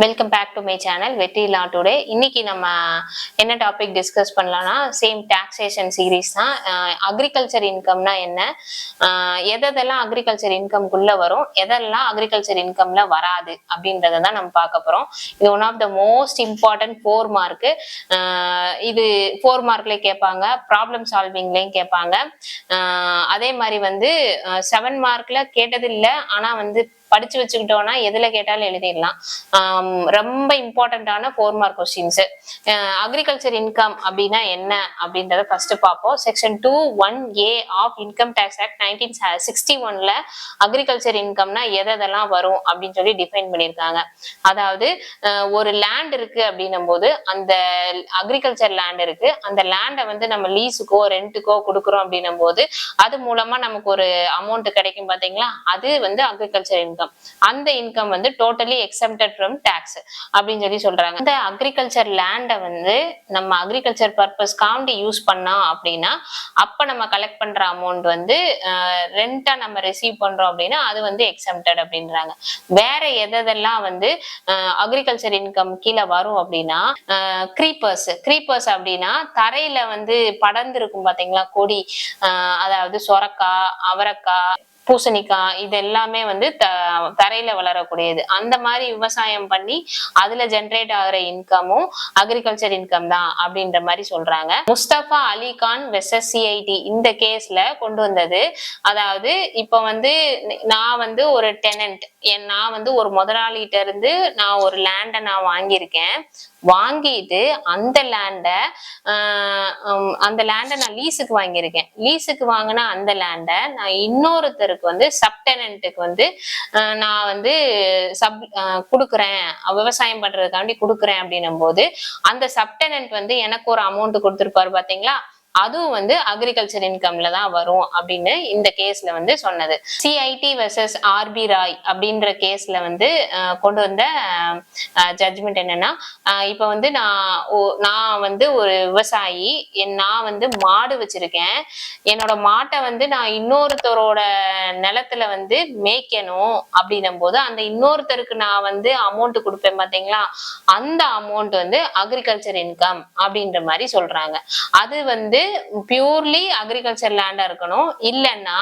Welcome back to my channel Vetri law today. இன்னைக்கு நம்ம என்ன டாபிக் டிஸ்கஸ் பண்ணலாம்னா சேம் டாக்ஸேஷன் சீரீஸ் தான். அக்ரிகல்ச்சர் இன்கம்னா என்ன, எதெல்லாம் அக்ரிகல்ச்சர் இன்கம்குள்ள வரும், எதெல்லாம் அக்ரிகல்ச்சர் இன்கம்ல வராது அப்படின்றத தான் நம்ம பார்க்க போறோம். இது one of the most important 4 mark. இது 4 மார்க்லயே கேட்பாங்க, ப்ராப்ளம் சால்விங்லயும் கேட்பாங்க. அதே மாதிரி 7 மார்க்ல கேட்டது இல்லை, ஆனா படிச்சு வச்சுக்கிட்டோம்னா எதுல கேட்டாலும் எழுதிடலாம். ரொம்ப இம்பார்ட்டன்டான 4 மார்க் கொஸ்டின்ஸ். அக்ரிகல்ச்சர் இன்கம் அப்படின்னா என்ன அப்படின்றத ஃபர்ஸ்ட் பார்ப்போம். Section 2(1)A of income tax act 1961ல அக்ரிகல்ச்சர் இன்கம்னா எதெல்லாம் வரும் அப்படின்னு சொல்லி டிஃபைன் பண்ணியிருக்காங்க. அதாவது ஒரு லேண்ட் இருக்கு அப்படின்னும் போது, அந்த அக்ரிகல்ச்சர் லேண்ட் இருக்கு, அந்த லேண்டை நம்ம லீஸுக்கோ ரெண்ட்டுக்கோ கொடுக்குறோம் அப்படின்னும் போது அது மூலமா நமக்கு ஒரு அமௌண்ட் கிடைக்கும் பாத்தீங்களா, அது அக்ரிகல்ச்சர் இன்கம். அந்த income totally exempted from tax அப்படின்னு சொல்லி சொல்றாங்க. இந்த அக்ரிகல்ச்சர் லேண்டை நம்ம அக்ரிகல்ச்சர் பர்பஸ்க்காண்டி யூஸ் பண்ணோம் அப்படின்னா, அப்ப நம்ம கலெக்ட் பண்ற அமௌண்ட் ரெண்டா நம்ம ரிசீவ் பண்றோம் அப்படின்னா அது எக்ஸம்ப்டட் அப்படின்றாங்க. வேற எதெல்லாம் அக்ரிகல்ச்சர் இன்கம் கீழே வரும் அப்படின்னா, கிரீப்பர்ஸ் அப்படின்னா தரையில படர்ந்து இருக்கும் பாத்தீங்களா கொடி, அதாவது சொரக்காய், அவரைக்காய், பூசணிக்காய், இது எல்லாமே தரையில வளரக்கூடியது. அந்த மாதிரி விவசாயம் பண்ணி அதுல ஜெனரேட் ஆகிற இன்கமும் அக்ரிகல்ச்சர் இன்கம் தான் அப்படின்ற மாதிரி சொல்றாங்க. முஸ்தபா அலி கான் வெர்சஸ் சிஐடி இந்த கேஸ்ல கொண்டு வந்தது. அதாவது இப்ப நான் ஒரு டெனன்ட், நான் ஒரு முதலாளிகிட்ட இருந்து நான் ஒரு லேண்டை நான் வாங்கியிருக்கேன். வாங்கிட்டு அந்த லேண்டை நான் லீஸுக்கு வாங்கியிருக்கேன். லீஸுக்கு வாங்கின அந்த லேண்டை நான் இன்னொருத்தருக்கு சப்டெனன்ட்டுக்கு நான் கொடுக்குறேன், விவசாயம் பண்றதுக்காண்டி கொடுக்குறேன் அப்படின்னும் போது அந்த சப்டெனன்ட் எனக்கு ஒரு அமௌண்ட் கொடுத்துருப்பாரு பாத்தீங்களா, அதுவும் அக்ரிகல்ச்சர் இன்கம்ல தான் வரும் அப்படின்னு இந்த கேஸ்ல சொன்னது. சிஐடி வெர்சஸ் ஆர்பி ராய் அப்படின்ற கேஸ்ல கொண்டு வந்த ஜட்ஜ்மெண்ட் என்னன்னா, இப்ப நான் ஒரு விவசாயி, நான் மாடு வச்சிருக்கேன். என்னோட மாட்டை நான் இன்னொருத்தரோட நிலத்துல மேய்க்கணும் அப்படின்னும் போது அந்த இன்னொருத்தருக்கு நான் அமௌண்ட் கொடுப்பேன் பாத்தீங்களா, அந்த அமௌண்ட் அக்ரிகல்ச்சர் இன்கம் அப்படின்ற மாதிரி சொல்றாங்க. அது பியூர்லி அக்ரிகல்ச்சர் லேண்டா இருக்கணும். இல்லைன்னா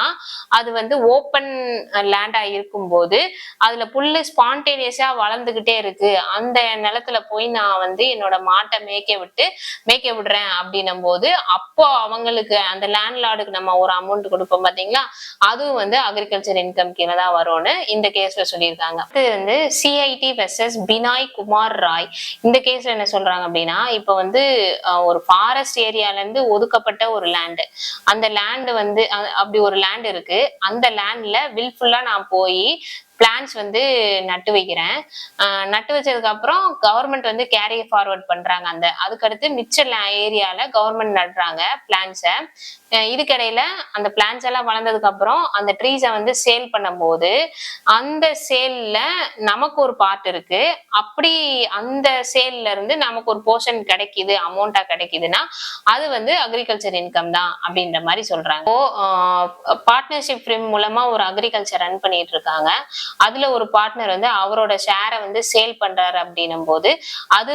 அது ஓப்பன் லேண்டா இருக்கும் போது அதுல புல்லு ஸ்பான்டேனியஸா வளர்ந்துகிட்டே இருக்கு, அந்த நிலத்துல போய் நான் என்னோட மாட்டை மேய்க்க விடுறேன் அப்படின்னும் போது அப்போ அவங்களுக்கு அந்த லேண்ட்லார்டுக்கு நம்ம ஒரு அமௌண்ட் கொடுப்போம் பாத்தீங்களா, அதுவும் அக்ரிகல்ச்சர் இன்கம் கீழே தான் வரும்னு இந்த கேஸ்ல சொல்லியிருக்காங்க. அது சிஐடி வெர்சஸ் பினாய் குமார் ராய். இந்த கேஸ்ல என்ன சொல்றாங்க அப்படின்னா, இப்ப ஒரு ஃபாரஸ்ட் ஏரியால இருந்து ஒதுக்கப்பட்ட ஒரு லேண்டு, அந்த லேண்டு அப்படி ஒரு லேண்ட் இருக்கு. அந்த லேண்ட்ல வில்ஃபுல்லா நான் போய் பிளான்ஸ் நட்டு வைக்கிறேன். நட்டு வச்சதுக்கு அப்புறம் கவர்மெண்ட் கேரி ஃபார்வர்ட் பண்றாங்க. அதுக்கடுத்து மிச்ச ஏரியால கவர்மெண்ட் நடுறாங்க பிளான்ஸை. இதுக்கிடையில அந்த பிளான்ஸ் எல்லாம் வளர்ந்ததுக்கு அப்புறம் அந்த ட்ரீஸை சேல் பண்ணும் போது அந்த சேல்ல நமக்கு ஒரு பார்ட் இருக்கு. அப்படி அந்த சேல்ல இருந்து நமக்கு ஒரு போர்ஷன் கிடைக்குது, அமௌண்டா கிடைக்குதுன்னா அது அக்ரிகல்ச்சர் இன்கம் தான் அப்படின்ற மாதிரி சொல்றாங்க. பார்ட்னர்ஷிப் ஃபிலிம் மூலமா ஒரு அக்ரிகல்ச்சர் ரன் பண்ணிட்டு இருக்காங்க. அதுல ஒரு பார்ட்னர் அவரோட ஷேரை சேல் பண்றாரு அப்படின்னும் போது அது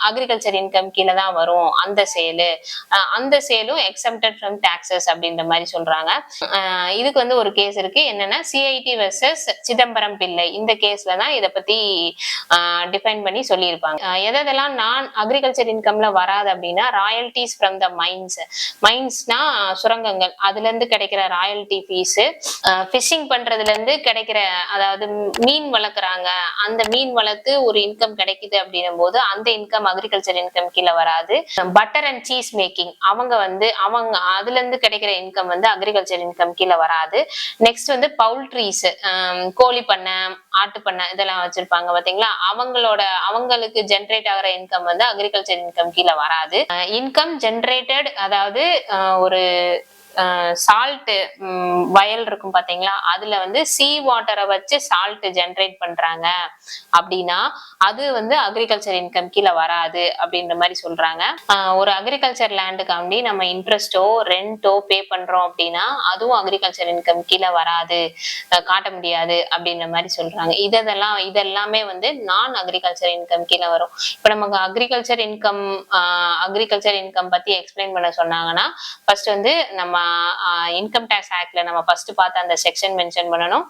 அக்ரிகல்ச்சர் இன்கம் கீழே தான் வரும். அந்த சேலும் எக்ஸம்ப்டட் ஃப்ரம் டாக்ஸஸ் அப்படின்ற மாதிரி சொல்றாங்க. இதுக்கு ஒரு கேஸ் இருக்கு. என்னன்னா சிஐடி வெர்சஸ் சிதம்பரம் பிள்ளை. இந்த கேஸ்ல தான் இதை பத்தி டிஃபைன் பண்ணி சொல்லியிருப்பாங்க. எதெல்லாம் நான் அக்ரிகல்ச்சர் இன்கம்ல வராது அப்படின்னா, ராயல்டிஸ் ஃப்ரம் த மைன்ஸ்னா சுரங்கங்கள், அதுல இருந்து கிடைக்கிற ராயல்டி ஃபீஸ், ஃபிஷிங் பண்றதுல இருந்து கிடைக்கிற, அதாவது மீன் வளர்க்குறாங்க, அந்த மீன் வளர்த்து ஒரு இன்கம் கிடைக்குது அப்படின்னும் போது அந்த இன்கம் அக்ரிகல்ச்சர் இன்கம் கீழே வராது. பட்டர் அண்ட் சீஸ் மேக்கிங், அவங்க அதுல இருந்து கிடைக்கிற இன்கம் அக்ரிகல்ச்சர் இன்கம் கீழே வராது. நெக்ஸ்ட் பவுல்ட்ரீஸ், கோழி பண்ணை, ஆட்டு பண்ணை இதெல்லாம் வச்சிருப்பாங்க பாத்தீங்களா, அவங்களுக்கு ஜென்ரேட் ஆகிற இன்கம் அக்ரிகல்ச்சர் இன்கம் கீழே வராது. இன்கம் ஜென்ரேட்டட், அதாவது ஒரு சால்ட் வயல் இருக்கும் பாத்தீங்களா, அதுல வந்து சீ வாட்டரை வச்சு சால்ட் ஜெனரேட் பண்றாங்க அப்படின்னா அது வந்து அக்ரிகல்ச்சர் இன்கம் கீழே வராது அப்படின்ற மாதிரி சொல்றாங்க. ஒரு அக்ரிகல்ச்சர் லேண்டுக்காண்டி நம்ம இன்ட்ரெஸ்டோ ரெண்டோ பே பண்றோம் அப்படின்னா அதுவும் அக்ரிகல்ச்சர் இன்கம் கீழே வராது, காட்ட முடியாது அப்படின்ற மாதிரி சொல்றாங்க. இதெல்லாமே வந்து நான் அக்ரிகல்ச்சர் இன்கம் கீழே வரும். இப்ப நமக்கு அக்ரிகல்ச்சர் இன்கம் பத்தி எக்ஸ்பிளைன் பண்ண சொன்னாங்கன்னா ஃபர்ஸ்ட் வந்து நம்ம இன்கம் டேக்ஸ் ஆக்ட்ல நம்ம ஃபர்ஸ்ட் பார்த்த அந்த செக்ஷன் மென்ஷன் பண்ணணும்,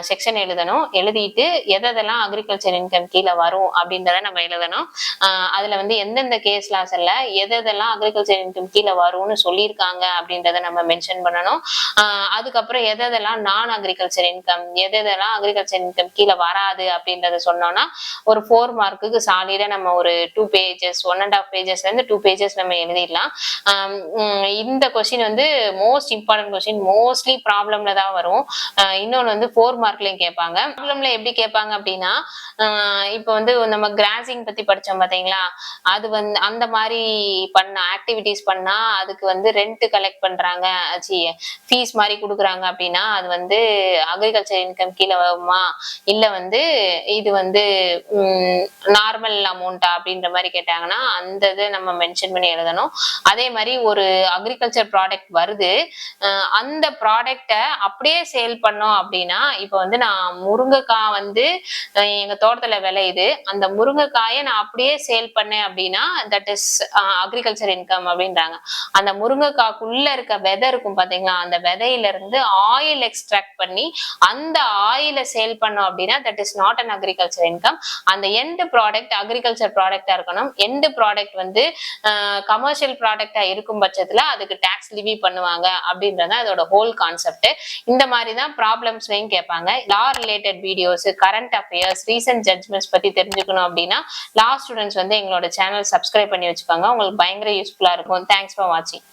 செக்ஷன் எழுதணும், எழுதிட்டு எதெல்லாம் அக்ரிகல்ச்சர் இன்கம் கீழே வரும் அப்படின்றத நம்ம எழுதணும். அதுல வந்து எந்தெந்த கேஸ் லாஸ்ல எதெல்லாம் அக்ரிகல்ச்சர் இன்கம் கீழே வரும்னு சொல்லியிருக்காங்க அப்படின்றத நம்ம மென்ஷன் பண்ணணும். அதுக்கப்புறம் எதெல்லாம் நான் அக்ரிகல்ச்சர் இன்கம், எதெல்லாம் அக்ரிகல்ச்சர் இன்கம் கீழே வராது அப்படின்றத சொன்னோம்னா ஒரு 4 மார்க்குக்கு சாலிடா நம்ம ஒரு 2 pages 1.5 pagesல இருந்து 2 pages நம்ம எழுதிடலாம். இந்த கொஸ்டின் வந்து மோஸ்ட் இம்பார்ட்டன்ட் கொஸ்டின், மோஸ்ட்லி ப்ராப்ளம்ல தான் வரும். இன்னொன்னு வந்து 4 மார்க்லயும் கேட்பாங்க. ப்ராப்ளம்ல எப்படி கேட்பாங்க அப்படின்னா இப்ப வந்து நம்ம கிராசிங் பத்தி படிச்சோம் பாத்தீங்களா, அது வந்து அந்த மாதிரி பண்ண ஆக்டிவிட்டிஸ் பண்ணா அதுக்கு வந்து ரெண்ட் கலெக்ட் பண்றாங்க, ஃபீஸ் மாதிரி கொடுக்குறாங்க அப்படின்னா அது வந்து அக்ரிகல்ச்சர் இன்கம் கீழே வருமா இல்ல வந்து இது வந்து நார்மல் அமௌண்டா அப்படின்ற மாதிரி கேட்டாங்கன்னா அந்த இதை நம்ம மென்ஷன் பண்ணி எழுதணும். அதே மாதிரி ஒரு அக்ரிகல்ச்சர் ப்ராடக்ட் வருது, அந்த ப்ராடக்டை அப்படியே சேல் பண்ணோம் அப்படின்னா இப்ப வந்து நான் முருங்கைக்காய் வந்து எங்க தோட்டத்துல விளையுது, அந்த முருங்கைக்காயை நான் அப்படியே சேல் பண்ணேன் அப்படின்னா தட் இஸ் அக்ரிகல்ச்சர் இன்கம் அப்படின்றாங்க. அந்த முருங்கைக்காய்க்குள்ள இருக்க விதை இருக்கும் பாத்தீங்களா, அந்த விதையில இருந்து ஆயில் எக்ஸ்ட்ராக்ட் பண்ணி அந்த ஆயில சேல் பண்ணோம் அப்படின்னா that is not an agriculture income. அந்த எண்ட் ப்ராடக்ட் அக்ரிகல்ச்சர் ப்ராடக்டா இருக்கணும். எண்ட் ப்ராடக்ட் வந்து கமர்ஷியல் ப்ராடக்டா இருக்கும் பட்சத்துல அதுக்கு டாக்ஸ் லிவி பண்ணுவாங்க அப்படின்றது அதோட ஹோல் கான்செப்ட். இந்த மாதிரி தான் ப்ராப்ளம்ஸ்லையும் கேட்பாங்க. Law related videos, current affairs, recent judgments பத்தி தெரிஞ்சுக்கணும் அப்படின்னா லா ஸ்டூடெண்ட்ஸ் வந்து எங்களோட சேனல் சப்ஸ்கிரைப் பண்ணி வச்சுக்கோங்க. உங்களுக்கு பயங்கர யூஸ்ஃபுல்லா இருக்கும். தேங்க்ஸ் ஃபார் வாட்சிங்.